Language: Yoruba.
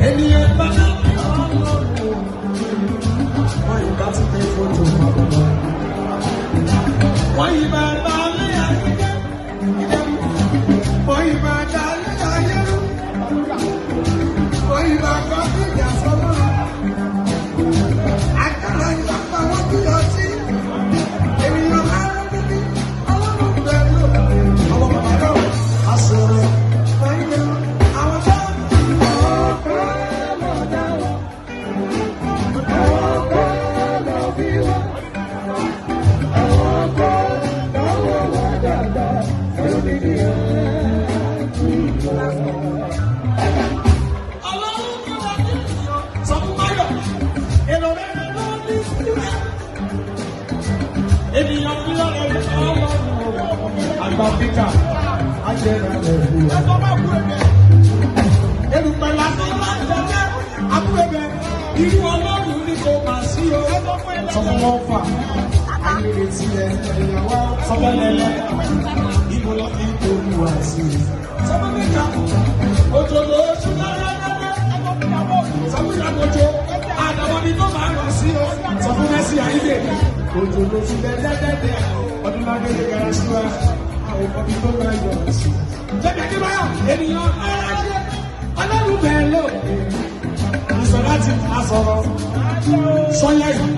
Ènìyàn bá náà ní ọlọ́run, wọ́n yìí bá ti pé fótó ọlọ́run. Wọ́n yìí bá bá lé ayé jẹ́, wọ́n yìí bá dá lé ayé rú, wọ́n yìí bá kọ́ sí ìyá sọ́mọ́. Àkàrà ìyàpá wọn bí ọtí, ènìyàn máa ń rí bí ọlọ́run bẹ̀rù. Àwọn bàbá náà á sọ̀rọ̀, wọ́n yìí lọ, àwọn tó. Àgbàfíkà ajẹ́ra rẹ̀ fún wa. Ẹ̀fọ́ bá kú ẹ̀bẹ̀. Erùpẹ̀ lásán máa ń jẹ́ abúlé irú ọlọ́run ní kò máa sí o. Sọmọ wọn fà ayére tilẹ̀ ìyàwó sọmọlẹ́lẹ́ ìbò lọ fi torí wá sí i. Sọmọ níta òjòló oṣù lọ́lọ́lọ́lọ́ sọmúlàmọ́jọ àdàmọ́ ni tó máa rọ̀ sí o. Sọmúlẹ́sì àyílè òjòló oṣù lẹ́dẹ́dẹ́dẹ́ ọdún lágbèlè gara sí wa. Òkòbí tó bá yọ sí. Jẹ́bi kí báyọ̀ ènìyàn aráyé ọlọ́run bẹ̀rẹ̀ lò. Ìsọ̀rọ̀ láti máa sọ̀rọ̀ sọ́yẹ́ yìí.